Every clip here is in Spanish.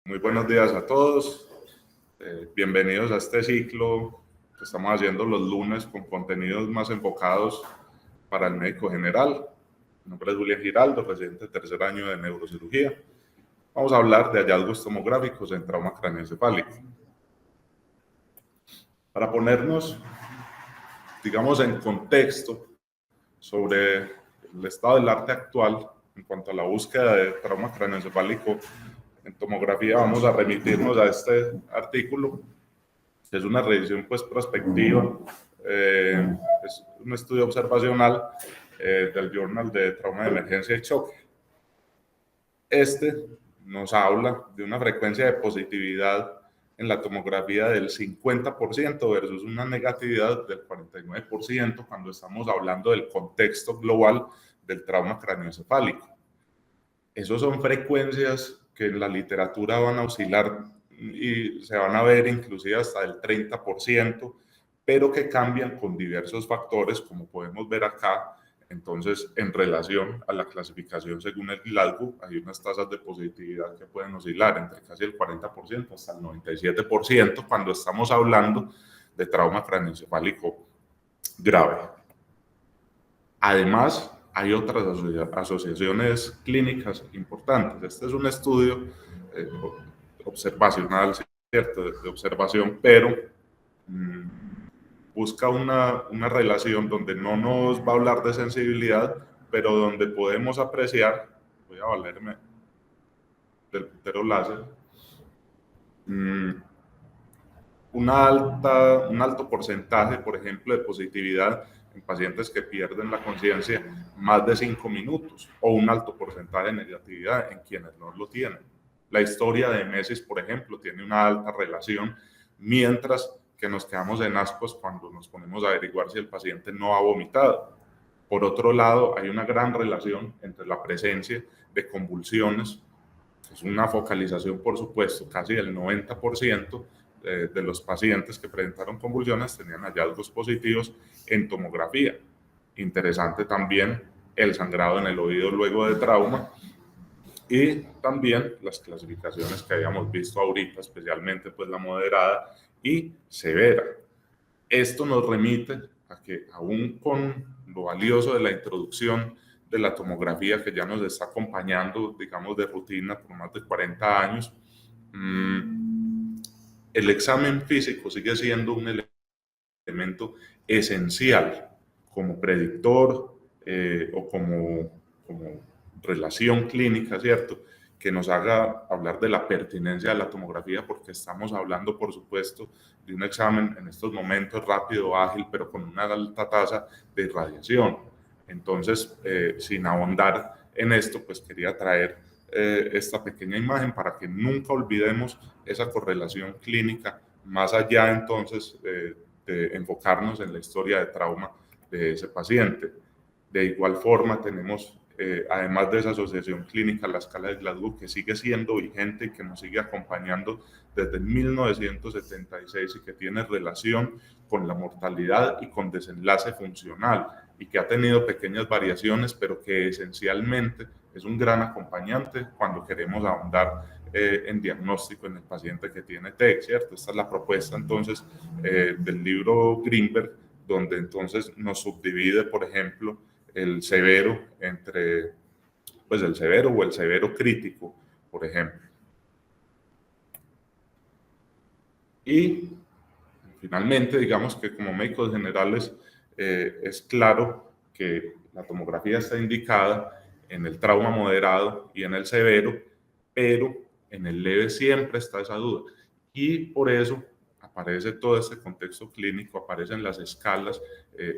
Muy buenos días a todos. Bienvenidos a este ciclo que estamos haciendo los lunes con contenidos más enfocados para el médico general. Mi nombre es Julián Giraldo, residente de tercer año de neurocirugía. Vamos a hablar de hallazgos tomográficos en trauma craneoencefálico. Para ponernos, digamos, en contexto sobre el estado del arte actual en cuanto a la búsqueda de trauma craneoencefálico en tomografía, vamos a remitirnos a este artículo, que es una revisión pues prospectiva, es un estudio observacional del Journal de Trauma de Emergencia y Choque. Este nos habla de una frecuencia de positividad en la tomografía del 50% versus una negatividad del 49% cuando estamos hablando del contexto global del trauma craneoencefálico. Esas son frecuencias que en la literatura van a oscilar y se van a ver inclusive hasta el 30%, pero que cambian con diversos factores, como podemos ver acá. Entonces, en relación a la clasificación según el Glasgow, hay unas tasas de positividad que pueden oscilar entre casi el 40% hasta el 97% cuando estamos hablando de trauma craneoencefálico grave. Además, hay otras asociaciones clínicas importantes. Este es un estudio observacional, ¿cierto? De observación, pero busca una relación donde no nos va a hablar de sensibilidad, pero donde podemos apreciar, voy a valerme del putero láser, un alto porcentaje, por ejemplo, de positividad en pacientes que pierden la conciencia más de 5 minutos, o un alto porcentaje de negatividad en quienes no lo tienen. La historia de meses, por ejemplo, tiene una alta relación, mientras que nos quedamos en ascuas cuando nos ponemos a averiguar si el paciente no ha vomitado. Por otro lado, hay una gran relación entre la presencia de convulsiones, que es una focalización, por supuesto, casi del 90%, de los pacientes que presentaron convulsiones tenían hallazgos positivos en tomografía. Interesante también el sangrado en el oído luego de trauma y también las clasificaciones que habíamos visto ahorita, especialmente pues la moderada y severa. Esto nos remite a que aún con lo valioso de la introducción de la tomografía que ya nos está acompañando, digamos, de rutina por más de 40 años, el examen físico sigue siendo un elemento esencial como predictor o como relación clínica, ¿cierto? Que nos haga hablar de la pertinencia de la tomografía, porque estamos hablando, por supuesto, de un examen en estos momentos rápido, ágil, pero con una alta tasa de irradiación. Entonces, sin ahondar en esto, pues quería traer esta pequeña imagen para que nunca olvidemos esa correlación clínica, más allá entonces de enfocarnos en la historia de trauma de ese paciente. De igual forma tenemos, además de esa asociación clínica, la escala de Glasgow, que sigue siendo vigente y que nos sigue acompañando desde 1976 y que tiene relación con la mortalidad y con desenlace funcional, y que ha tenido pequeñas variaciones, pero que esencialmente es un gran acompañante cuando queremos ahondar en diagnóstico en el paciente que tiene TEC, ¿cierto? Esta es la propuesta entonces del libro Greenberg, donde entonces nos subdivide, por ejemplo, el severo entre, pues el severo o el severo crítico, por ejemplo. Y finalmente, digamos que como médicos generales es claro que la tomografía está indicada en el trauma moderado y en el severo, pero en el leve siempre está esa duda. Y por eso aparece todo este contexto clínico, aparecen las escalas,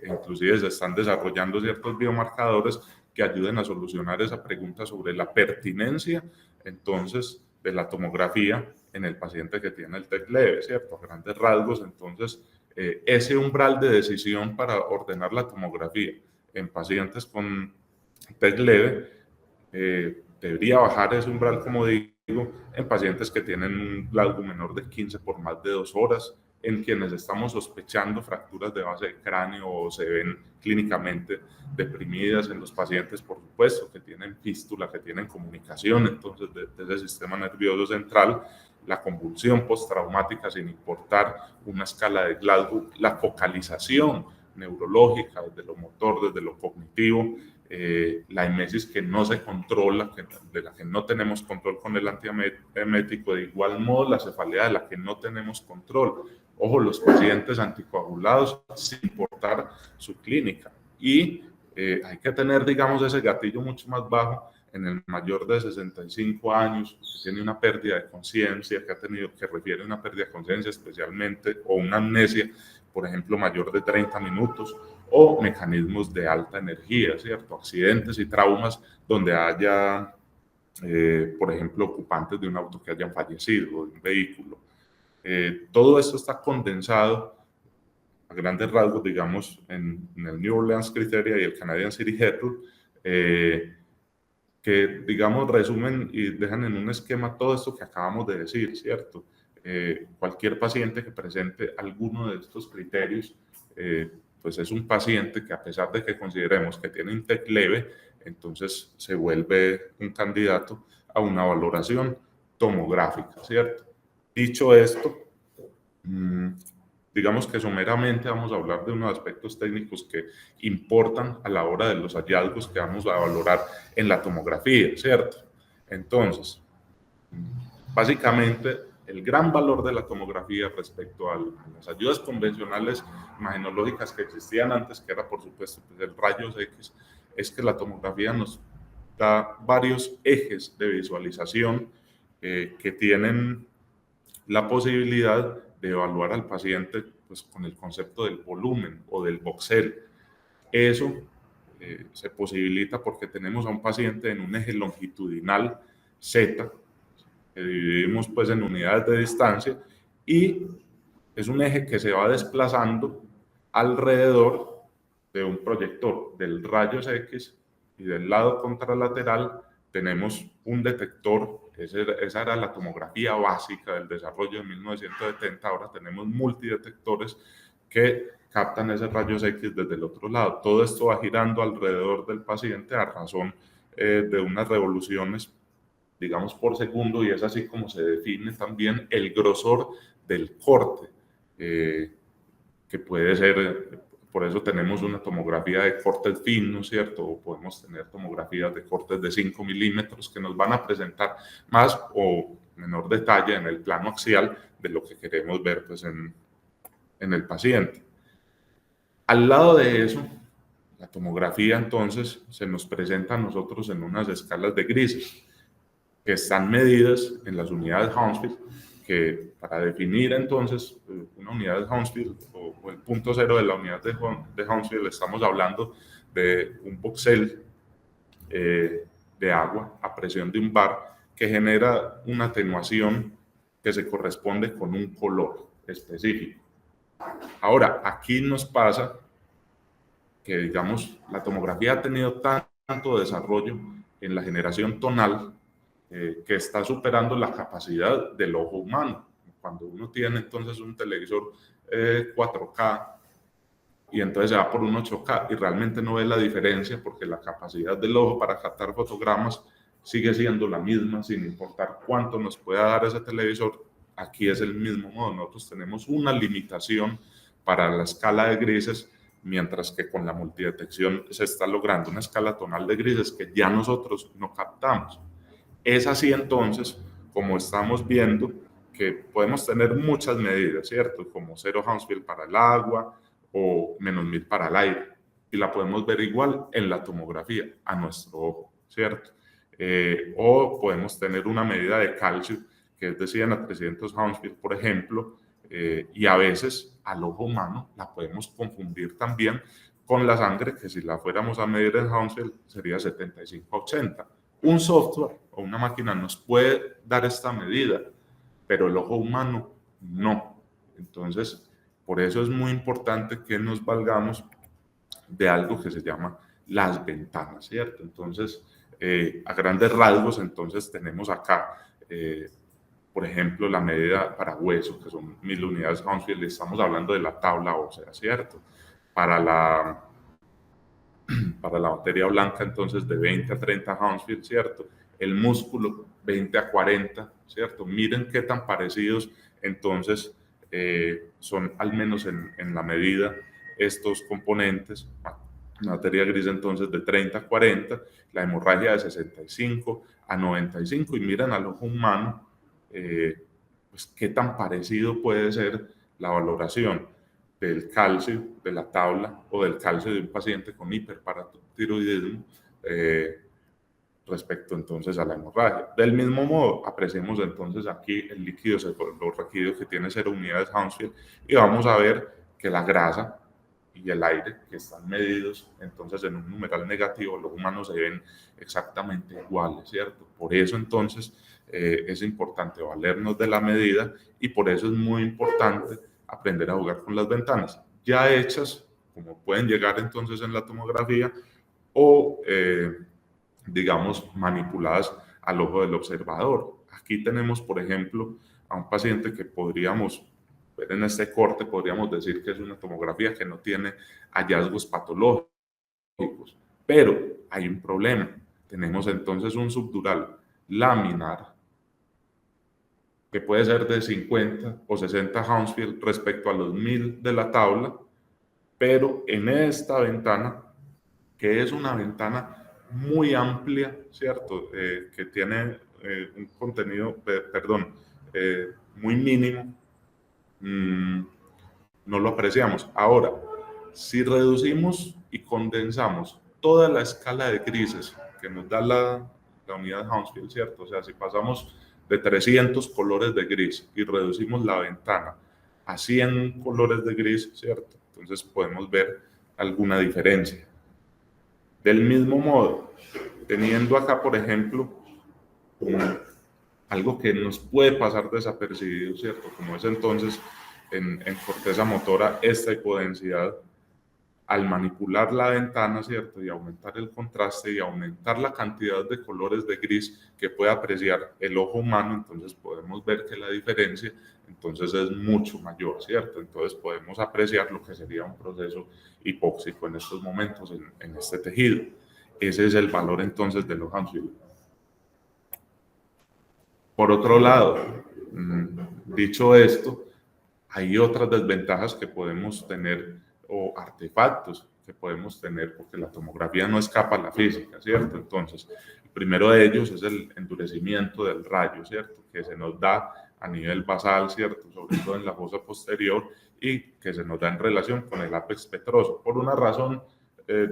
inclusive se están desarrollando ciertos biomarcadores que ayuden a solucionar esa pregunta sobre la pertinencia, entonces, de la tomografía en el paciente que tiene el TEC leve, ¿cierto? A grandes rasgos, entonces, ese umbral de decisión para ordenar la tomografía en pacientes con TEC leve debería bajar ese umbral, como digo, en pacientes que tienen un Glasgow menor de 15 por más de 2 horas, en quienes estamos sospechando fracturas de base de cráneo o se ven clínicamente deprimidas, en los pacientes, por supuesto, que tienen fístula, que tienen comunicación, entonces, de ese sistema nervioso central, la convulsión postraumática, sin importar una escala de Glasgow, la focalización neurológica, desde lo motor, desde lo cognitivo, la emesis que no se controla, de la que no tenemos control con el antiemético, de igual modo la cefalea de la que no tenemos control. Ojo, los pacientes anticoagulados, sin importar su clínica. Y hay que tener, digamos, ese gatillo mucho más bajo en el mayor de 65 años, que tiene una pérdida de conciencia, que refiere a una pérdida de conciencia especialmente, o una amnesia, por ejemplo, mayor de 30 minutos, o mecanismos de alta energía, ¿cierto? Accidentes y traumas donde haya, por ejemplo, ocupantes de un auto que hayan fallecido, de un vehículo. Todo esto está condensado a grandes rasgos, digamos, en el New Orleans Criteria y el Canadian City Headbook, que, digamos, resumen y dejan en un esquema todo esto que acabamos de decir, ¿cierto? Cualquier paciente que presente alguno de estos criterios, pues es un paciente que, a pesar de que consideremos que tiene un TEC leve, entonces se vuelve un candidato a una valoración tomográfica, ¿cierto? Dicho esto, digamos que someramente vamos a hablar de unos aspectos técnicos que importan a la hora de los hallazgos que vamos a valorar en la tomografía, ¿cierto? Entonces, básicamente, el gran valor de la tomografía respecto a las ayudas convencionales imagenológicas que existían antes, que era, por supuesto, pues, el rayos X, es que la tomografía nos da varios ejes de visualización que tienen la posibilidad de evaluar al paciente, pues, con el concepto del volumen o del voxel. Eso se posibilita porque tenemos a un paciente en un eje longitudinal Z, que dividimos pues en unidades de distancia, y es un eje que se va desplazando alrededor de un proyector del rayos X, y del lado contralateral tenemos un detector. Esa era la tomografía básica del desarrollo de 1970. Ahora tenemos multidetectores que captan esos rayos X desde el otro lado. Todo esto va girando alrededor del paciente a razón de unas revoluciones, digamos, por segundo, y es así como se define también el grosor del corte, que puede ser, por eso tenemos una tomografía de cortes finos, ¿cierto? O podemos tener tomografías de cortes de 5 milímetros que nos van a presentar más o menor detalle en el plano axial de lo que queremos ver, pues, en el paciente. Al lado de eso, la tomografía entonces se nos presenta a nosotros en unas escalas de grises que están medidas en las unidades Hounsfield, que para definir entonces una unidad de Hounsfield o el punto cero de la unidad de Hounsfield, estamos hablando de un voxel de agua a presión de un bar que genera una atenuación que se corresponde con un color específico. Ahora, aquí nos pasa que, digamos, la tomografía ha tenido tanto desarrollo en la generación tonal que está superando la capacidad del ojo humano. Cuando uno tiene entonces un televisor 4K y entonces se va por un 8K y realmente no ve la diferencia, porque la capacidad del ojo para captar fotogramas sigue siendo la misma, sin importar cuánto nos pueda dar ese televisor. Aquí es el mismo modo. Nosotros tenemos una limitación para la escala de grises, mientras que con la multidetección se está logrando una escala tonal de grises que ya nosotros no captamos. Es así entonces como estamos viendo que podemos tener muchas medidas, ¿cierto? Como 0 Hounsfield para el agua o -1000 para el aire. Y la podemos ver igual en la tomografía a nuestro ojo, ¿cierto? O podemos tener una medida de calcio que es de 100 a 300 Hounsfield, por ejemplo, y a veces al ojo humano la podemos confundir también con la sangre, que si la fuéramos a medir en Hounsfield sería 75 a 80. Un software o una máquina nos puede dar esta medida, pero el ojo humano no. Entonces, por eso es muy importante que nos valgamos de algo que se llama las ventanas, ¿cierto? Entonces, a grandes rasgos, entonces tenemos acá por ejemplo, la medida para hueso, que son 1000 unidades Hounsfield, estamos hablando de la tabla ósea, ¿cierto? Para la materia blanca, entonces, de 20 a 30 Hounsfield, ¿cierto? El músculo, 20 a 40, ¿cierto? Miren qué tan parecidos, entonces, son, al menos en la medida, estos componentes. Materia gris, entonces, de 30 a 40, la hemorragia de 65 a 95, y miren al ojo humano, pues qué tan parecido puede ser la valoración del calcio de la tabla o del calcio de un paciente con hiperparatiroidismo respecto entonces a la hemorragia. Del mismo modo, apreciemos entonces aquí el líquido cefalorraquídeo que tiene 0 unidades Hounsfield, y vamos a ver que la grasa y el aire, que están medidos entonces en un numeral negativo, los humanos se ven exactamente iguales, ¿cierto? Por eso entonces es importante valernos de la medida, y por eso es muy importante aprender a jugar con las ventanas ya hechas, como pueden llegar entonces en la tomografía, o digamos manipuladas al ojo del observador. Aquí tenemos, por ejemplo, a un paciente que podríamos ver en este corte, podríamos decir que es una tomografía que no tiene hallazgos patológicos, pero hay un problema. Tenemos entonces un subdural laminar que puede ser de 50 o 60 Hounsfield respecto a los 1000 de la tabla, pero en esta ventana, que es una ventana muy amplia, ¿cierto? Que tiene un contenido, muy mínimo, no lo apreciamos. Ahora, si reducimos y condensamos toda la escala de grises que nos da la unidad Hounsfield, ¿cierto? O sea, si pasamos de 300 colores de gris y reducimos la ventana a 100 colores de gris, ¿cierto? Entonces podemos ver alguna diferencia. Del mismo modo, teniendo acá, por ejemplo, algo que nos puede pasar desapercibido, ¿cierto? Como es entonces en corteza motora esta hipodensidad, al manipular la ventana, ¿cierto? Y aumentar el contraste y aumentar la cantidad de colores de gris que puede apreciar el ojo humano, entonces podemos ver que la diferencia entonces es mucho mayor, ¿cierto? Entonces podemos apreciar lo que sería un proceso hipóxico en estos momentos en este tejido. Ese es el valor entonces de los Hounsfield. Por otro lado, dicho esto, hay otras desventajas que podemos tener o artefactos que podemos tener porque la tomografía no escapa a la física, ¿cierto? Entonces, el primero de ellos es el endurecimiento del rayo, ¿cierto? Que se nos da a nivel basal, ¿cierto? Sobre todo en la fosa posterior, y que se nos da en relación con el ápex petroso. Por una razón,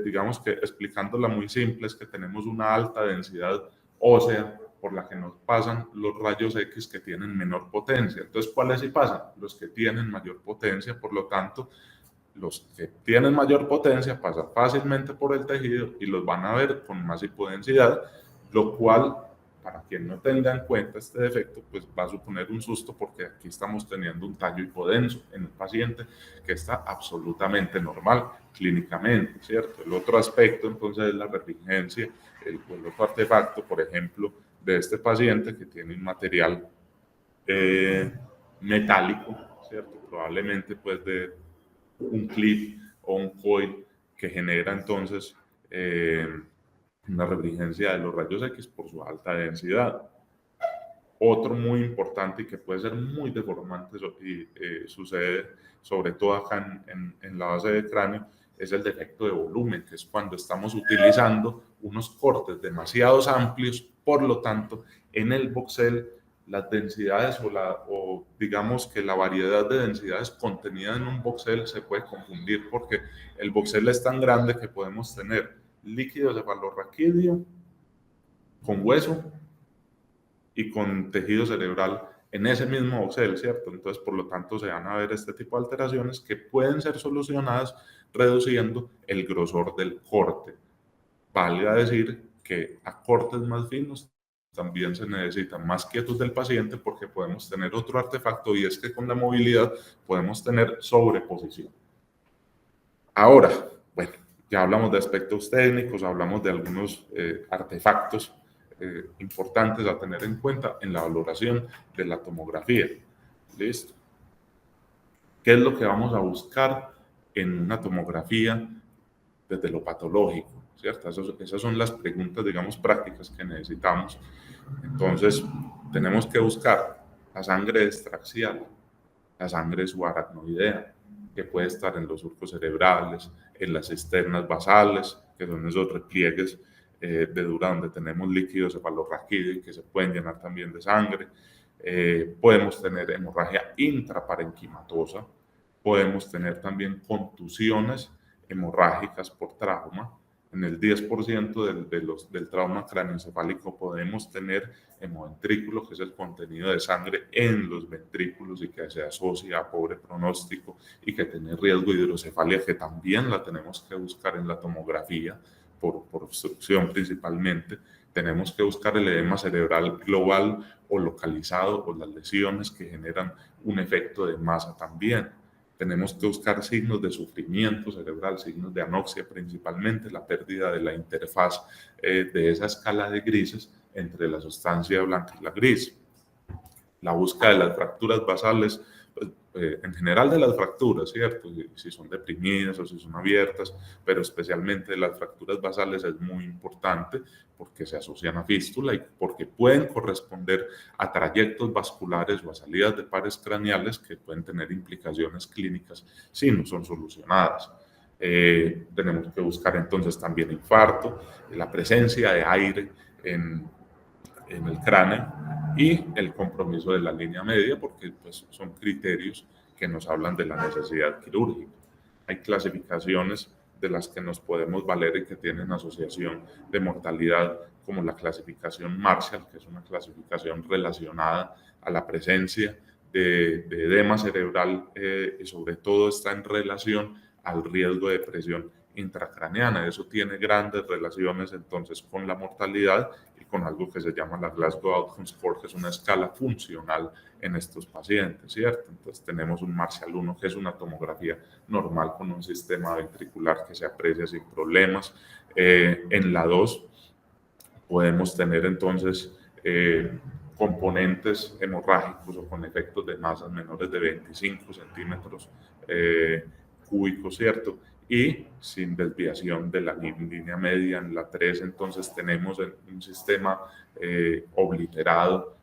digamos que explicándola muy simple, es que tenemos una alta densidad ósea por la que nos pasan los rayos X que tienen menor potencia. Entonces, ¿cuáles sí pasan? Los que tienen mayor potencia, por lo tanto, los que tienen mayor potencia pasan fácilmente por el tejido y los van a ver con más hipodensidad, lo cual, para quien no tenga en cuenta este defecto, pues va a suponer un susto, porque aquí estamos teniendo un tallo hipodenso en un paciente que está absolutamente normal clínicamente, ¿cierto? El otro aspecto, entonces, es la refringencia, el otro artefacto, por ejemplo, de este paciente que tiene un material metálico, ¿cierto? Probablemente pues de un clip o un coil que genera entonces una refringencia de los rayos X por su alta densidad. Otro muy importante y que puede ser muy deformante y sucede sobre todo acá en la base del cráneo, es el defecto de volumen, que es cuando estamos utilizando unos cortes demasiado amplios. Por lo tanto, en el voxel las densidades o digamos que la variedad de densidades contenida en un voxel se puede confundir, porque el voxel es tan grande que podemos tener líquido cefalorraquídeo con hueso y con tejido cerebral en ese mismo voxel, ¿cierto? Entonces, por lo tanto, se van a ver este tipo de alteraciones que pueden ser solucionadas reduciendo el grosor del corte. Valga decir que a cortes más finos también se necesita más quietud del paciente, porque podemos tener otro artefacto, y es que con la movilidad podemos tener sobreposición. Ahora, bueno, ya hablamos de aspectos técnicos, hablamos de algunos artefactos importantes a tener en cuenta en la valoración de la tomografía. ¿Listo? ¿Qué es lo que vamos a buscar en una tomografía desde lo patológico? ¿Cierto? Esas son las preguntas, digamos, prácticas que necesitamos. Entonces, tenemos que buscar la sangre extraxial, la sangre subaracnoidea, que puede estar en los surcos cerebrales, en las cisternas basales, que son esos repliegues de dura donde tenemos líquido cefalorraquídeo que se pueden llenar también de sangre. Podemos tener hemorragia intraparenquimatosa, podemos tener también contusiones hemorrágicas por trauma. En el 10% del trauma craneoencefálico podemos tener hemoventrículo, que es el contenido de sangre en los ventrículos y que se asocia a pobre pronóstico y que tiene riesgo de hidrocefalia, que también la tenemos que buscar en la tomografía por obstrucción principalmente. Tenemos que buscar el edema cerebral global o localizado o las lesiones que generan un efecto de masa también. Tenemos que buscar signos de sufrimiento cerebral, signos de anoxia principalmente, la pérdida de la interfaz de esa escala de grises entre la sustancia blanca y la gris. La búsqueda de las fracturas basales, pues, en general de las fracturas, ¿cierto? Si son deprimidas o si son abiertas, pero especialmente de las fracturas basales es muy importante porque se asocian a fístula y porque pueden corresponder a trayectos vasculares o a salidas de pares craneales que pueden tener implicaciones clínicas si no son solucionadas. Tenemos que buscar entonces también infarto, la presencia de aire en el cráneo y el compromiso de la línea media, porque pues, son criterios que nos hablan de la necesidad quirúrgica. Hay clasificaciones de las que nos podemos valer y que tienen asociación de mortalidad, como la clasificación Marshall, que es una clasificación relacionada a la presencia de edema cerebral y sobre todo está en relación al riesgo de presión intracraneana. Eso tiene grandes relaciones entonces con la mortalidad y con algo que se llama la Glasgow Outcome Score, que es una escala funcional en estos pacientes, ¿cierto? Entonces tenemos un Marshall 1, que es una tomografía normal con un sistema ventricular que se aprecia sin problemas. En la 2 podemos tener entonces componentes hemorrágicos o con efectos de masas menores de 25 centímetros cúbicos, ¿cierto? Y sin desviación de la línea media. En la 3 entonces tenemos un sistema obliterado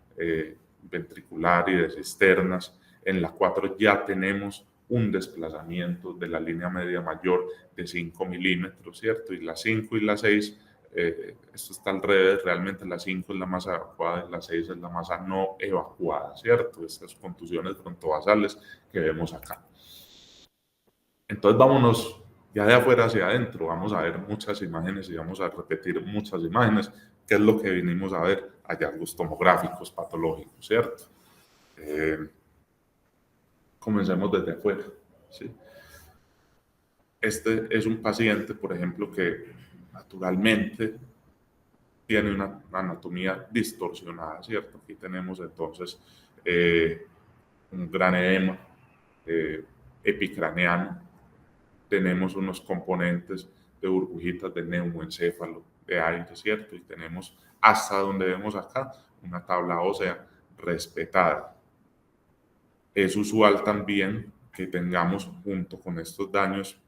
ventricular y de cisternas. En la 4 ya tenemos un desplazamiento de la línea media mayor de 5 milímetros, ¿cierto? Y la 5 y la 6, esto está al revés, realmente la 5 es la masa evacuada y la 6 es la masa no evacuada, ¿cierto? Estas contusiones frontovasales que vemos acá. Entonces vámonos ya de afuera hacia adentro, vamos a ver muchas imágenes y vamos a repetir muchas imágenes, que es lo que vinimos a ver, hallazgos tomográficos patológicos, ¿cierto? Comencemos desde afuera, ¿sí? Este es un paciente, por ejemplo, que naturalmente tiene una anatomía distorsionada, ¿cierto? Aquí tenemos entonces un gran edema epicraneano, tenemos unos componentes de burbujitas de neumoencéfalo, de aire, ¿cierto? Y tenemos hasta donde vemos acá una tabla ósea respetada. Es usual también que tengamos junto con estos daños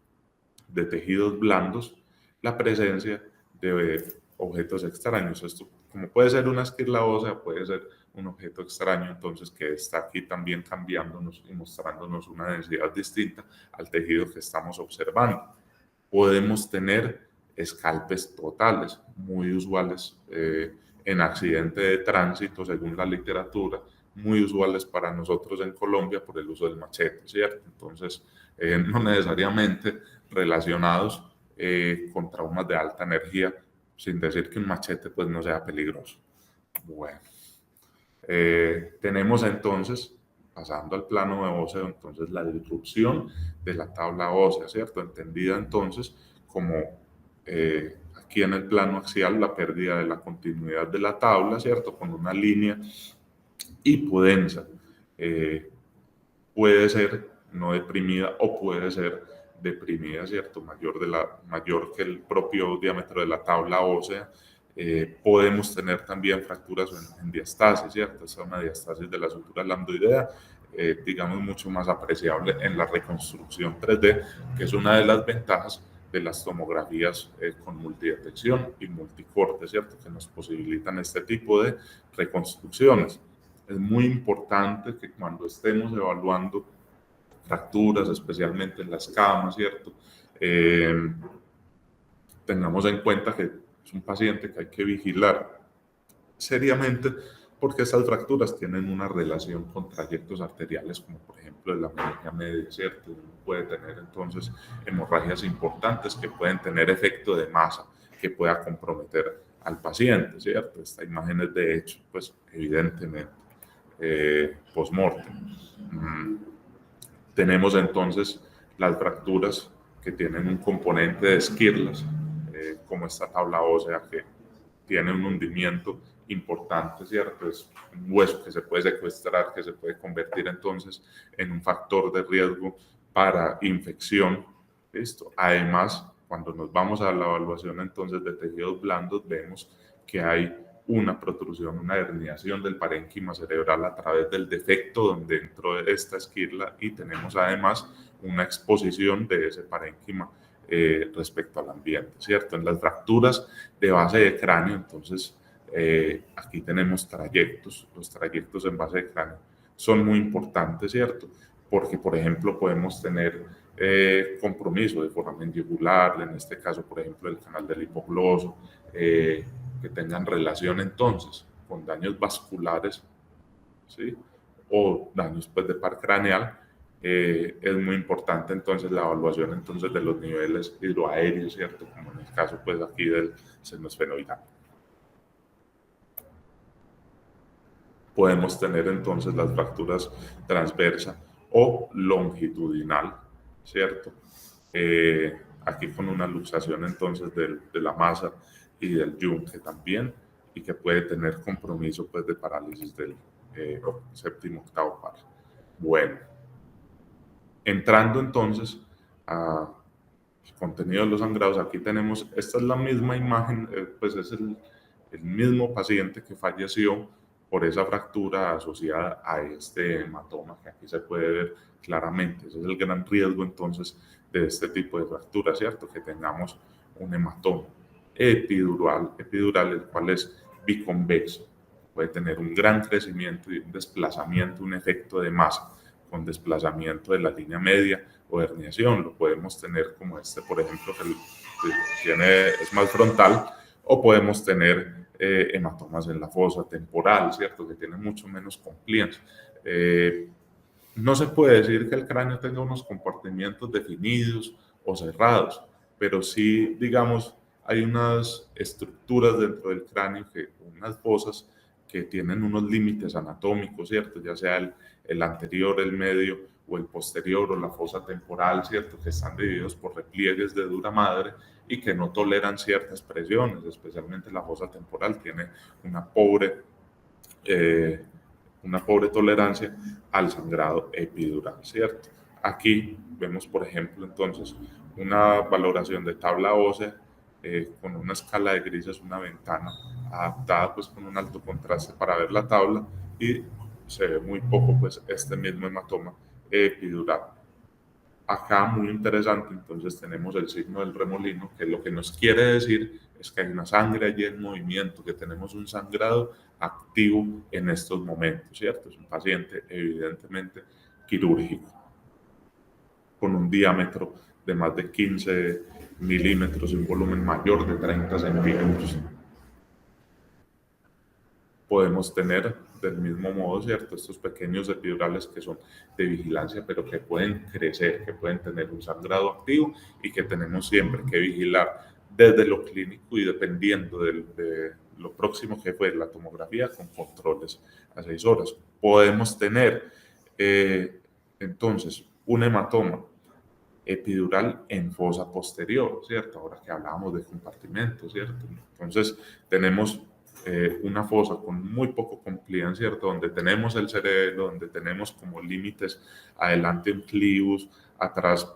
de tejidos blandos la presencia de objetos extraños. Esto, como puede ser una esquirla ósea, puede ser un objeto extraño, entonces que está aquí también cambiándonos y mostrándonos una densidad distinta al tejido que estamos observando. Podemos tener escalpes totales, muy usuales en accidente de tránsito, según la literatura, muy usuales para nosotros en Colombia por el uso del machete, ¿cierto? Entonces, no necesariamente relacionados con traumas de alta energía, sin decir que un machete pues no sea peligroso. Bueno, tenemos entonces, pasando al plano óseo, entonces la disrupción de la tabla ósea, ¿cierto? Entendida entonces como aquí en el plano axial la pérdida de la continuidad de la tabla, ¿cierto? Con una línea hipodensa. Puede ser no deprimida o puede ser deprimida, ¿cierto? Mayor que el propio diámetro de la tabla ósea. Podemos tener también fracturas en diastasis, ¿cierto? Esta es una diastasis de la sutura lambdoidea, digamos, mucho más apreciable en la reconstrucción 3D, que es una de las ventajas de las tomografías con multidetección y multicorte, ¿cierto? Que nos posibilitan este tipo de reconstrucciones. Es muy importante que cuando estemos evaluando fracturas, especialmente en las camas, ¿cierto? Tengamos en cuenta que es un paciente que hay que vigilar seriamente porque estas fracturas tienen una relación con trayectos arteriales, como por ejemplo de la meningia media, ¿cierto? Uno puede tener entonces hemorragias importantes que pueden tener efecto de masa, que pueda comprometer al paciente, ¿cierto? Esta imagen es de hecho, pues evidentemente, post-mortem. Tenemos entonces las fracturas que tienen un componente de esquirlas, como esta tabla ósea que tiene un hundimiento importante, ¿cierto? Es un hueso que se puede secuestrar, que se puede convertir entonces en un factor de riesgo para infección, ¿listo? Además, cuando nos vamos a la evaluación entonces de tejidos blandos, vemos que hay una protrusión, una herniación del parénquima cerebral a través del defecto donde entró esta esquirla y tenemos además una exposición de ese parénquima respecto al ambiente, ¿cierto? En las fracturas de base de cráneo, entonces aquí tenemos trayectos, los trayectos en base de cráneo son muy importantes, ¿cierto? Porque, por ejemplo, podemos tener compromiso de foramen yugular, en este caso, por ejemplo, el canal del hipogloso, que tengan relación entonces con daños vasculares, ¿sí? O daños pues, de par craneal. Es muy importante entonces la evaluación entonces de los niveles hidroaéreos, ¿cierto? Como en el caso pues aquí del seno esfenoidal. Podemos tener entonces las fracturas transversa o longitudinal, ¿cierto? Aquí con una luxación entonces de la masa y del yunque también, y que puede tener compromiso pues de parálisis del séptimo octavo par. Bueno, entrando entonces a contenido de los sangrados, aquí tenemos, esta es la misma imagen, pues es el mismo paciente que falleció por esa fractura asociada a este hematoma que aquí se puede ver claramente. Ese es el gran riesgo entonces de este tipo de fractura, ¿cierto? Que tengamos un hematoma epidural, el cual es biconvexo. Puede tener un gran crecimiento y un desplazamiento, un efecto de masa con desplazamiento de la línea media o herniación. Lo podemos tener como este, por ejemplo, que es más frontal, o podemos tener hematomas en la fosa temporal, ¿cierto? Que tiene mucho menos compliance. No se puede decir que el cráneo tenga unos compartimientos definidos o cerrados, pero sí, digamos, hay unas estructuras dentro del cráneo, unas fosas que tienen unos límites anatómicos, ¿cierto? Ya sea el anterior, el medio o el posterior o la fosa temporal, ¿cierto? Que están divididos por repliegues de dura madre y que no toleran ciertas presiones, especialmente la fosa temporal tiene una pobre eh, tolerancia al sangrado epidural, ¿cierto? Aquí vemos, por ejemplo, entonces, una valoración de tabla ósea con una escala de grises, una ventana adaptada pues con un alto contraste para ver la tabla y se ve muy poco pues este mismo hematoma epidural. Acá muy interesante, entonces tenemos el signo del remolino, que lo que nos quiere decir es que hay una sangre allí en movimiento, que tenemos un sangrado activo en estos momentos, ¿cierto? Es un paciente evidentemente quirúrgico, con un diámetro de más de 15 milímetros y un volumen mayor de 30 centímetros. Podemos tener del mismo modo, ¿cierto? Estos pequeños epidurales que son de vigilancia, pero que pueden crecer, que pueden tener un sangrado activo y que tenemos siempre que vigilar desde lo clínico y dependiendo de lo próximo que fue la tomografía con controles a 6 horas. Podemos tener entonces un hematoma epidural en fosa posterior, ¿cierto? Ahora que hablábamos de compartimentos, ¿cierto? Entonces tenemos una fosa con muy poco compliance, ¿cierto? Donde tenemos el cerebro, donde tenemos como límites adelante un clivus, atrás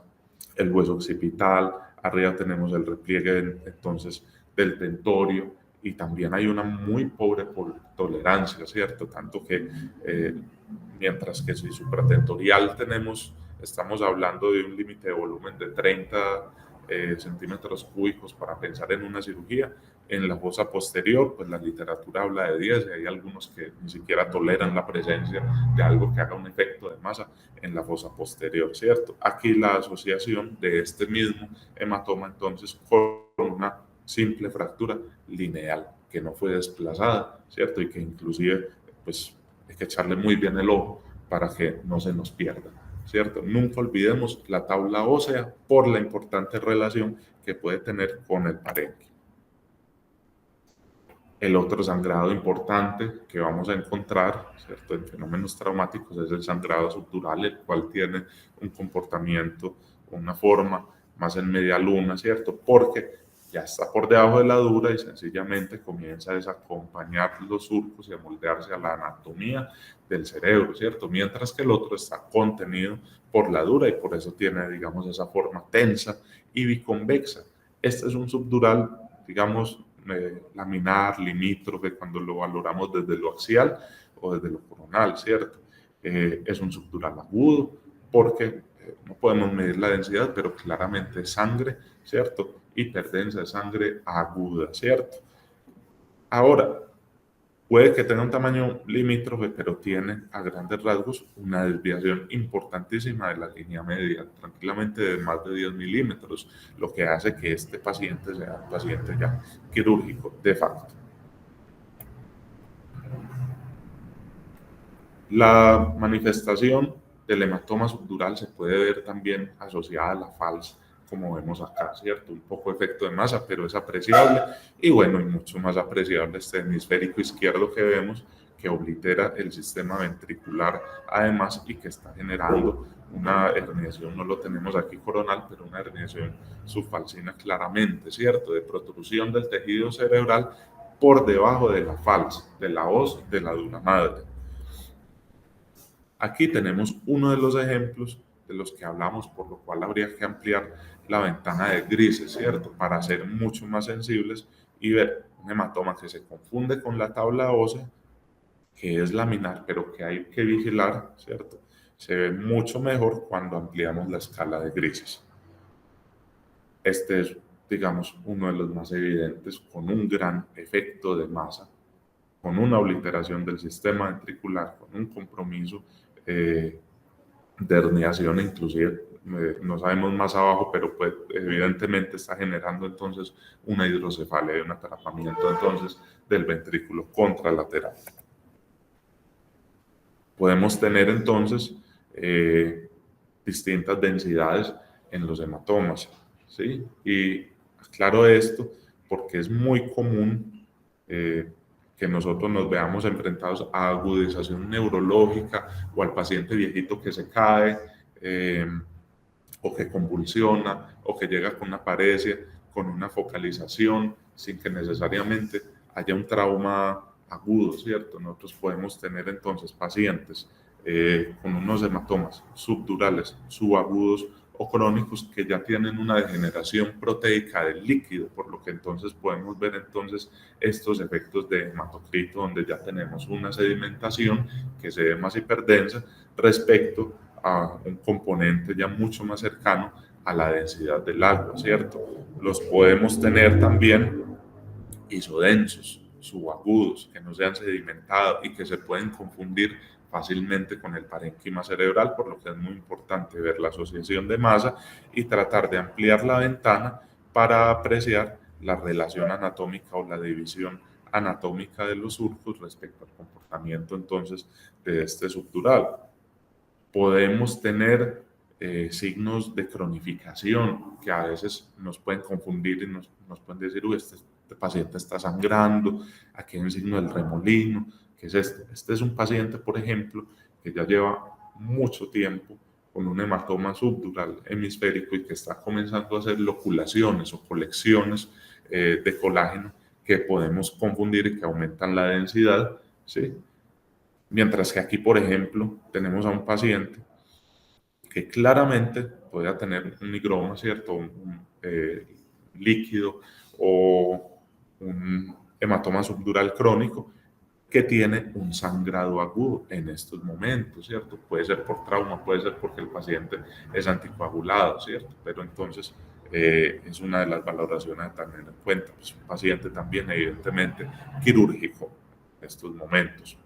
el hueso occipital, arriba tenemos el repliegue entonces del tentorio y también hay una muy pobre tolerancia, ¿cierto? Tanto que mientras que si supratentorial estamos hablando de un límite de volumen de 30 centímetros cúbicos para pensar en una cirugía. En la fosa posterior, pues la literatura habla de 10 y hay algunos que ni siquiera toleran la presencia de algo que haga un efecto de masa en la fosa posterior, ¿cierto? Aquí la asociación de este mismo hematoma entonces con una simple fractura lineal que no fue desplazada, ¿cierto? Y que inclusive pues hay que echarle muy bien el ojo para que no se nos pierda, ¿cierto? Nunca olvidemos la tabla ósea por la importante relación que puede tener con el parénquima. El otro sangrado importante que vamos a encontrar, ¿cierto?, en fenómenos traumáticos es el sangrado subdural, el cual tiene un comportamiento, una forma más en media luna, ¿cierto? Porque ya está por debajo de la dura y sencillamente comienza a desacompañar los surcos y a moldearse a la anatomía del cerebro, ¿cierto? Mientras que el otro está contenido por la dura y por eso tiene, digamos, esa forma tensa y biconvexa. Este es un subdural, digamos, laminar, limítrofe, cuando lo valoramos desde lo axial o desde lo coronal, ¿cierto? Es un subdural agudo porque no podemos medir la densidad, pero claramente es sangre, ¿cierto? Hiperdensa de sangre aguda, ¿cierto? Ahora, puede que tenga un tamaño limítrofe, pero tiene a grandes rasgos una desviación importantísima de la línea media, tranquilamente de más de 10 milímetros, lo que hace que este paciente sea un paciente ya quirúrgico de facto. La manifestación del hematoma subdural se puede ver también asociada a la FALS, como vemos acá, ¿cierto? Un poco efecto de masa, pero es apreciable. Y bueno, y mucho más apreciable este hemisférico izquierdo que vemos, que oblitera el sistema ventricular además y que está generando una herniación, no lo tenemos aquí coronal, pero una herniación subfalcina claramente, ¿cierto? De protrusión del tejido cerebral por debajo de la FALS, de la hoz de la dura madre. Aquí tenemos uno de los ejemplos de los que hablamos, por lo cual habría que ampliar la ventana de grises, ¿cierto? Para ser mucho más sensibles y ver un hematoma que se confunde con la tabla ósea, que es laminar, pero que hay que vigilar, ¿cierto? Se ve mucho mejor cuando ampliamos la escala de grises. Este es, digamos, uno de los más evidentes, con un gran efecto de masa, con una obliteración del sistema ventricular, con un compromiso de herniación, inclusive no sabemos más abajo, pero pues evidentemente está generando entonces una hidrocefalia y un atrapamiento entonces del ventrículo contralateral. Podemos tener entonces distintas densidades en los hematomas, ¿sí? Y aclaro esto porque es muy común que nosotros nos veamos enfrentados a agudización neurológica o al paciente viejito que se cae o que convulsiona o que llega con una paresia, con una focalización, sin que necesariamente haya un trauma agudo, ¿cierto? Nosotros podemos tener entonces pacientes con unos hematomas subdurales, subagudos o crónicos que ya tienen una degeneración proteica del líquido, por lo que entonces podemos ver entonces estos efectos de hematocrito donde ya tenemos una sedimentación que se ve más hiperdensa respecto a un componente ya mucho más cercano a la densidad del agua, ¿cierto? Los podemos tener también isodensos, subagudos, que no se han sedimentado y que se pueden confundir fácilmente con el parénquima cerebral, por lo que es muy importante ver la asociación de masa y tratar de ampliar la ventana para apreciar la relación anatómica o la división anatómica de los surcos respecto al comportamiento entonces de este subdural. Podemos tener signos de cronificación que a veces nos pueden confundir y nos pueden decir, uy, este paciente está sangrando, aquí hay un signo del remolino, que es este. Este es un paciente, por ejemplo, que ya lleva mucho tiempo con un hematoma subdural hemisférico y que está comenzando a hacer loculaciones o colecciones de colágeno que podemos confundir y que aumentan la densidad, ¿sí? Mientras que aquí, por ejemplo, tenemos a un paciente que claramente podría tener un higroma, ¿cierto? Un líquido o un hematoma subdural crónico que tiene un sangrado agudo en estos momentos, ¿cierto? Puede ser por trauma, puede ser porque el paciente es anticoagulado, ¿cierto? Pero entonces es una de las valoraciones a tener en cuenta. Pues un paciente también, evidentemente, quirúrgico en estos momentos.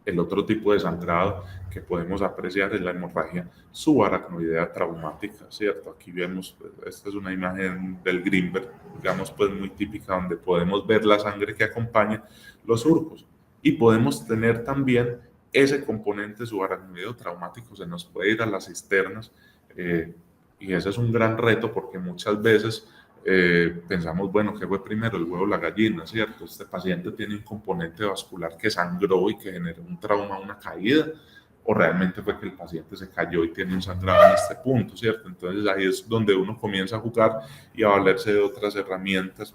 El otro tipo de sangrado que podemos apreciar es la hemorragia subaracnoidea traumática, ¿cierto? Aquí vemos, esta es una imagen del Greenberg, digamos, pues muy típica, donde podemos ver la sangre que acompaña los surcos. Y podemos tener también ese componente subaracnoideo traumático, se nos puede ir a las cisternas, y ese es un gran reto porque muchas veces pensamos, bueno, ¿qué fue primero, el huevo o la gallina? ¿Cierto? Este paciente tiene un componente vascular que sangró y que generó un trauma, una caída, o realmente fue que el paciente se cayó y tiene un sangrado en este punto, ¿cierto? Entonces ahí es donde uno comienza a jugar y a valerse de otras herramientas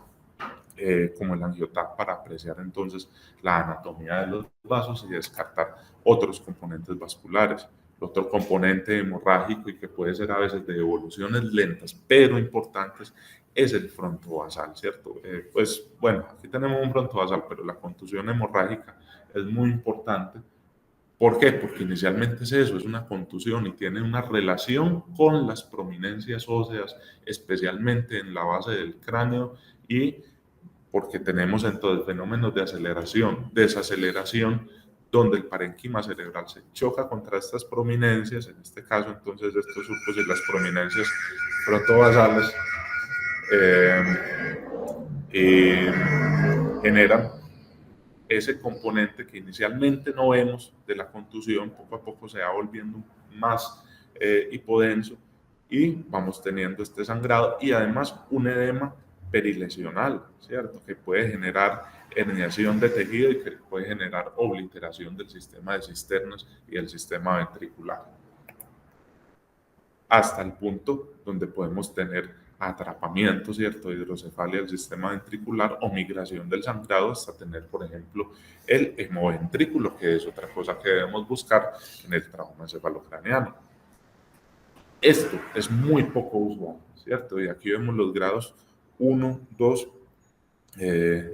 como el angiotap para apreciar entonces la anatomía de los vasos y descartar otros componentes vasculares. Otro componente hemorrágico y que puede ser a veces de evoluciones lentas, pero importantes, es el frontovasal, ¿cierto? Pues bueno, aquí tenemos un frontovasal, pero la contusión hemorrágica es muy importante. ¿Por qué? Porque inicialmente es eso, es una contusión y tiene una relación con las prominencias óseas, especialmente en la base del cráneo, y porque tenemos entonces fenómenos de aceleración, desaceleración, donde el parénquima cerebral se choca contra estas prominencias, en este caso entonces estos surcos y las prominencias frontovasales, y generan ese componente que inicialmente no vemos de la contusión, poco a poco se va volviendo más hipodenso y vamos teniendo este sangrado y además un edema perilesional, ¿cierto? Que puede generar herniación de tejido y que puede generar obliteración del sistema de cisternas y del sistema ventricular, hasta el punto donde podemos tener atrapamiento, ¿cierto? Hidrocefalia del sistema ventricular o migración del sangrado hasta tener, por ejemplo, el hemoventrículo, que es otra cosa que debemos buscar en el trauma encefalocraneano. Esto es muy poco usual, ¿cierto? Y aquí vemos los grados 1, 2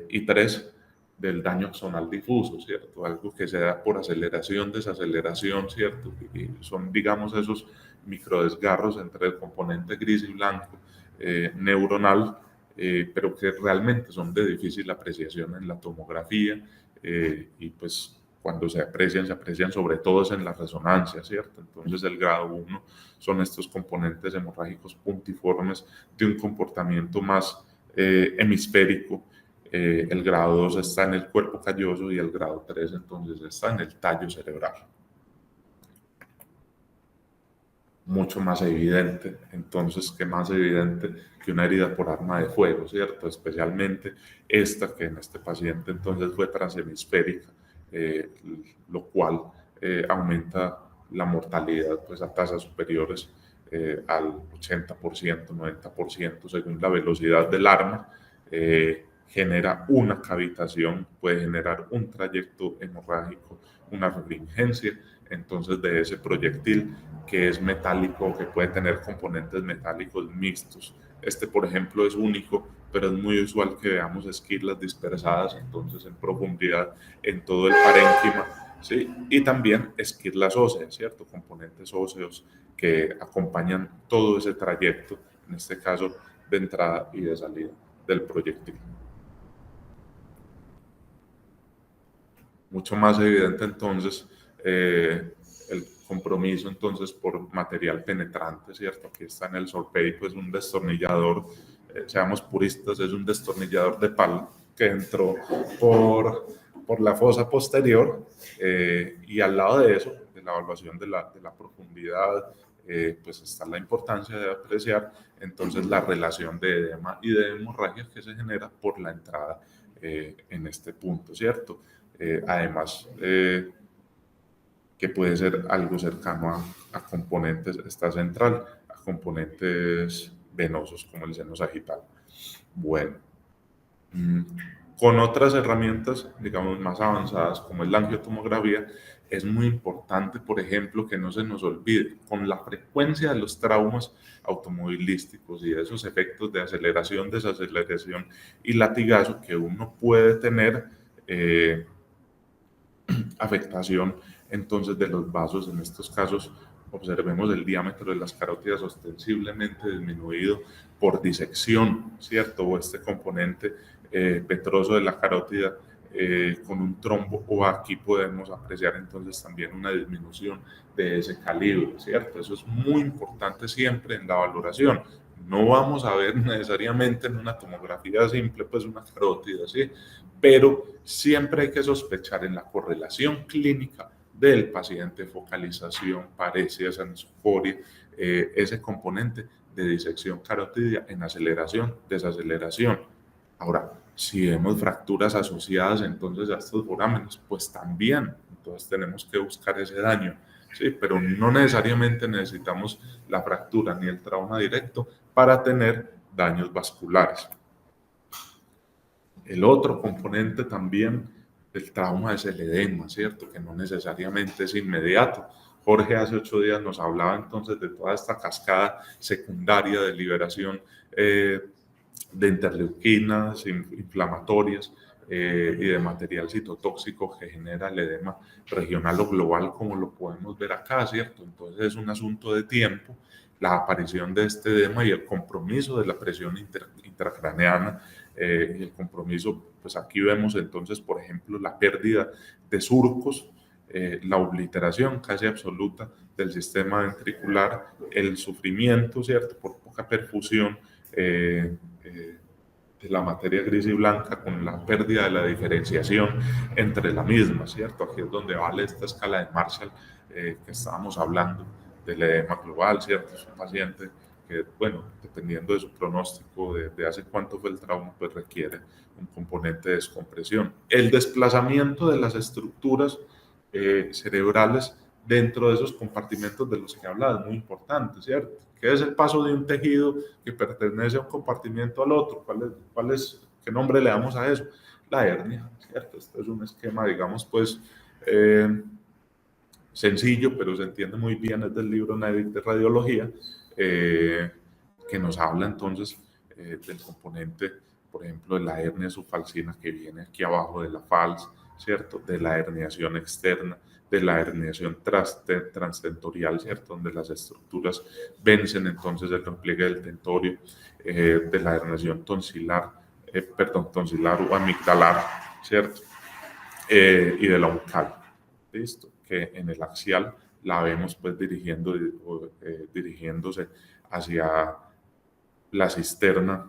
y 3 del daño axonal difuso, ¿cierto? Algo que se da por aceleración, desaceleración, ¿cierto? Y son, digamos, esos microdesgarros entre el componente gris y blanco neuronal, pero que realmente son de difícil apreciación en la tomografía, y pues cuando se aprecian sobre todo en la resonancia, ¿cierto? Entonces el grado 1 son estos componentes hemorrágicos puntiformes de un comportamiento más hemisférico. El grado 2 está en el cuerpo calloso y el grado 3 entonces está en el tallo cerebral. Mucho más evidente, entonces, que más evidente que una herida por arma de fuego, ¿cierto? Especialmente esta que en este paciente entonces fue transhemisférica, lo cual aumenta la mortalidad pues a tasas superiores al 80%, 90% según la velocidad del arma. Genera una cavitación, puede generar un trayecto hemorrágico, una refringencia entonces de ese proyectil que es metálico, que puede tener componentes metálicos mixtos. Este, por ejemplo, es único, pero es muy usual que veamos esquirlas dispersadas entonces en profundidad en todo el parénquima, ¿sí? Y también esquirlas óseas, ¿cierto? Componentes óseos que acompañan todo ese trayecto, en este caso de entrada y de salida del proyectil. Mucho más evidente entonces el compromiso entonces por material penetrante, ¿cierto? Aquí está en el sorpédico, es un destornillador, seamos puristas, es un destornillador de palo que entró por la fosa posterior, y al lado de eso, de la evaluación de la profundidad, pues está la importancia de apreciar entonces la relación de edema y de hemorragia que se genera por la entrada en este punto, ¿cierto? Además, que puede ser algo cercano a componentes, está central, a componentes venosos como el seno sagital. Bueno, Con otras herramientas, digamos, más avanzadas, como es la angiotomografía, es muy importante, por ejemplo, que no se nos olvide, con la frecuencia de los traumas automovilísticos y de esos efectos de aceleración, desaceleración y latigazo que uno puede tener, afectación entonces de los vasos. En estos casos observemos el diámetro de las carótidas ostensiblemente disminuido por disección, ¿cierto? O este componente petroso de la carótida con un trombo, o aquí podemos apreciar entonces también una disminución de ese calibre, ¿cierto? Eso es muy importante siempre en la valoración. No vamos a ver necesariamente en una tomografía simple pues una carótida, ¿sí? Pero siempre hay que sospechar en la correlación clínica del paciente, focalización, paresia, anisocoria, ese componente de disección carotidia en aceleración, desaceleración. Ahora, si vemos fracturas asociadas entonces a estos forámenes, pues también, entonces tenemos que buscar ese daño, ¿sí? Pero no necesariamente necesitamos la fractura ni el trauma directo para tener daños vasculares. El otro componente también del trauma es el edema, ¿cierto? Que no necesariamente es inmediato. Jorge hace 8 días nos hablaba entonces de toda esta cascada secundaria de liberación de interleuquinas inflamatorias y de material citotóxico que genera el edema regional o global, como lo podemos ver acá, ¿cierto? Entonces es un asunto de tiempo la aparición de este edema y el compromiso de la presión intracraneana y el compromiso, pues aquí vemos entonces, por ejemplo, la pérdida de surcos, la obliteración casi absoluta del sistema ventricular, el sufrimiento, ¿cierto?, por poca perfusión de la materia gris y blanca, con la pérdida de la diferenciación entre la misma, ¿cierto? Aquí es donde vale esta escala de Marshall que estábamos hablando del edema global, ¿cierto? Es un paciente que, bueno, dependiendo de su pronóstico, de hace cuánto fue el trauma, pues requiere un componente de descompresión. El desplazamiento de las estructuras cerebrales dentro de esos compartimentos de los que hablaba es muy importante, ¿cierto? ¿Qué es el paso de un tejido que pertenece a un compartimento al otro? ¿Qué nombre le damos a eso? La hernia, ¿cierto? Este es un esquema, digamos, pues, sencillo, pero se entiende muy bien, es del libro Nedic de radiología, que nos habla entonces del componente, por ejemplo, de la hernia subfalcina que viene aquí abajo de la fals, ¿cierto? De la herniación externa, de la herniación transtentorial, ¿cierto? Donde las estructuras vencen entonces el repliegue del tentorio, de la herniación tonsilar, tonsilar o amigdalar, ¿cierto? Y de la uncal, ¿listo? Que en el axial la vemos pues dirigiéndose hacia la cisterna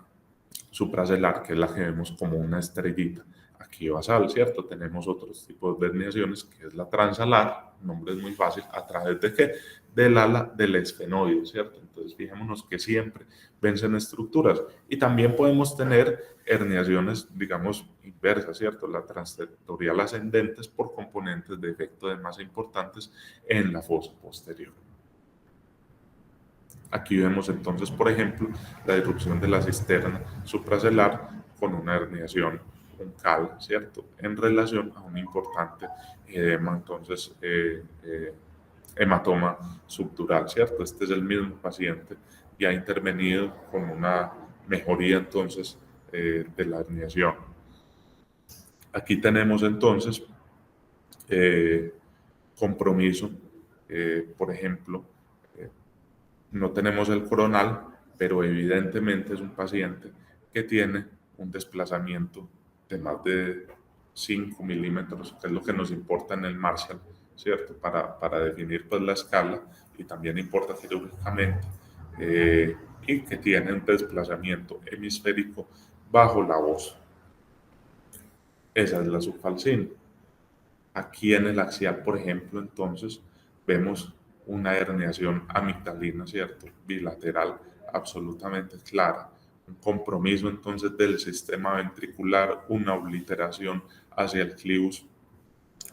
supracelular, que es la que vemos como una estrellita aquí basal, ¿cierto? Tenemos otros tipos de herniaciones, que es la transalar, el nombre es muy fácil, ¿a través de qué? Del ala del esfenoide, ¿cierto? Entonces fijémonos que siempre vencen estructuras, y también podemos tener herniaciones, digamos, inversas, ¿cierto? La transtentorial ascendentes por componentes de efecto de masa importantes en la fosa posterior. Aquí vemos entonces, por ejemplo, la irrupción de la cisterna supracelular con una herniación uncal, ¿cierto? En relación a un importante edema, entonces, hematoma subdural, ¿cierto? Este es el mismo paciente y ha intervenido con una mejoría, entonces, de la herniación. Aquí tenemos, entonces, compromiso, por ejemplo, no tenemos el coronal, pero evidentemente es un paciente que tiene un desplazamiento de más de 5 milímetros, que es lo que nos importa en el Marshall, ¿cierto? Para definir pues la escala, y también importa quirúrgicamente, y que tiene un desplazamiento hemisférico bajo la voz. Esa es la subfalcina. Aquí en el axial, por ejemplo, entonces vemos una herniación amigdalina, ¿cierto? Bilateral, absolutamente clara. Un compromiso entonces del sistema ventricular, una obliteración hacia el clivus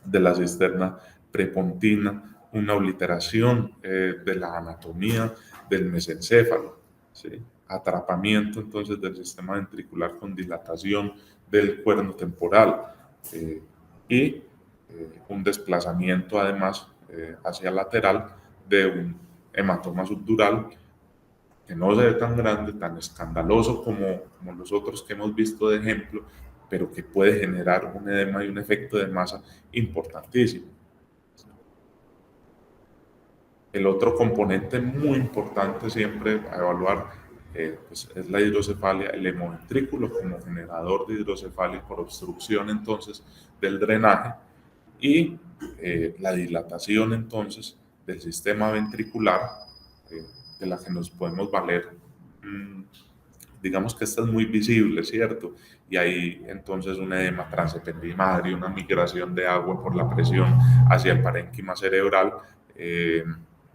de la cisterna prepontina, una obliteración de la anatomía del mesencéfalo, ¿sí? Atrapamiento entonces del sistema ventricular con dilatación del cuerno temporal y un desplazamiento además hacia lateral de un hematoma subdural que no se ve tan grande, tan escandaloso como los otros que hemos visto de ejemplo, pero que puede generar un edema y un efecto de masa importantísimo. El otro componente muy importante siempre a evaluar pues es la hidrocefalia, el hemoventrículo como generador de hidrocefalia por obstrucción entonces del drenaje y la dilatación entonces del sistema ventricular de la que nos podemos valer. Digamos que esta es muy visible, ¿cierto? Y hay entonces un edema transependimario, una migración de agua por la presión hacia el parénquima cerebral,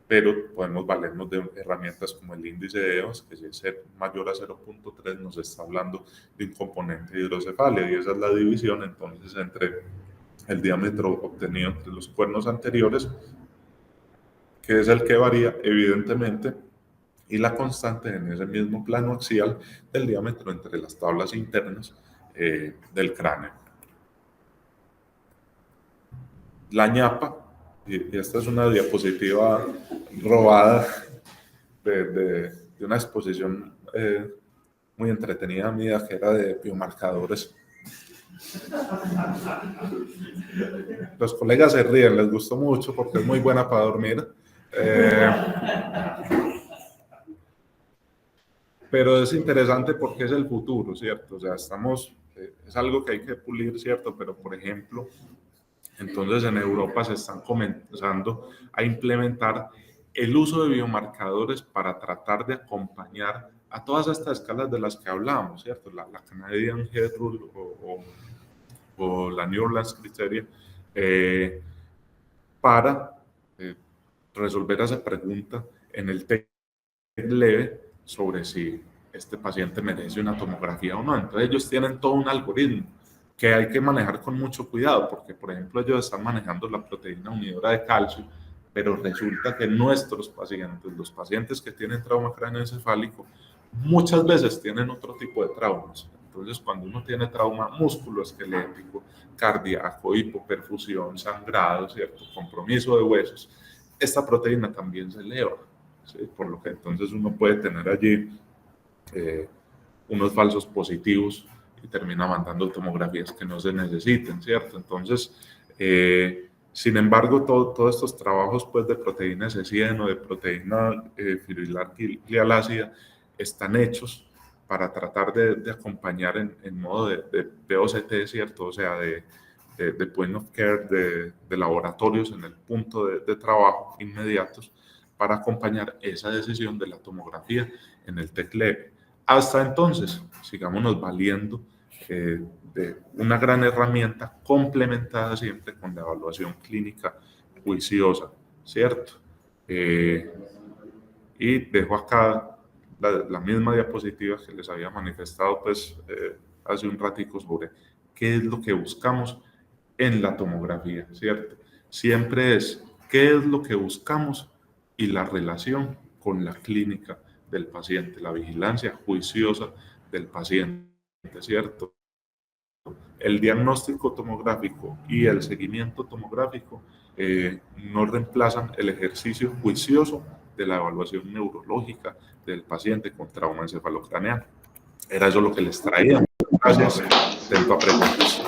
pero podemos valernos de herramientas como el índice de EOS, que si es mayor a 0.3 nos está hablando de un componente de hidrocefalia, y esa es la división entonces entre el diámetro obtenido entre los cuernos anteriores, que es el que varía evidentemente, y la constante en ese mismo plano axial del diámetro entre las tablas internas del cráneo. La ñapa, y esta es una diapositiva robada de una exposición muy entretenida mía que era de biomarcadores. Los colegas se ríen, les gustó mucho porque es muy buena para dormir. Pero es interesante porque es el futuro, ¿cierto? O sea, es algo que hay que pulir, ¿cierto? Pero, por ejemplo, entonces en Europa se están comenzando a implementar el uso de biomarcadores para tratar de acompañar a todas estas escalas de las que hablamos, ¿cierto? La Canadian Head Rule o la New Orleans Criteria, para resolver esa pregunta en el TEC leve sobre si este paciente merece una tomografía o no. Entonces ellos tienen todo un algoritmo que hay que manejar con mucho cuidado, porque por ejemplo ellos están manejando la proteína unidora de calcio, pero resulta que nuestros pacientes, los pacientes que tienen trauma cráneoencefálico, muchas veces tienen otro tipo de traumas. Entonces cuando uno tiene trauma musculoesquelético, cardíaco, hipoperfusión, sangrado, ¿cierto? Compromiso de huesos, esta proteína también se eleva. ¿Sí? Por lo que entonces uno puede tener allí unos falsos positivos y termina mandando tomografías que no se necesiten, ¿cierto? Entonces, sin embargo, todos estos trabajos pues, de proteína S100 o de proteína fibrillar glial están hechos para tratar de acompañar en modo de POCT, ¿cierto? O sea, de point of care, de laboratorios en el punto de trabajo inmediatos, para acompañar esa decisión de la tomografía en el TEC leve. Hasta entonces, sigámonos valiendo de una gran herramienta complementada siempre con la evaluación clínica juiciosa, ¿cierto? Y dejo acá la misma diapositiva que les había manifestado pues, hace un ratico sobre qué es lo que buscamos en la tomografía, ¿cierto? Siempre es qué es lo que buscamos y la relación con la clínica del paciente, la vigilancia juiciosa del paciente, ¿cierto? El diagnóstico tomográfico y el seguimiento tomográfico no reemplazan el ejercicio juicioso de la evaluación neurológica del paciente con trauma encefalocraneal. Era eso lo que les traía. Gracias. Atento a preguntas.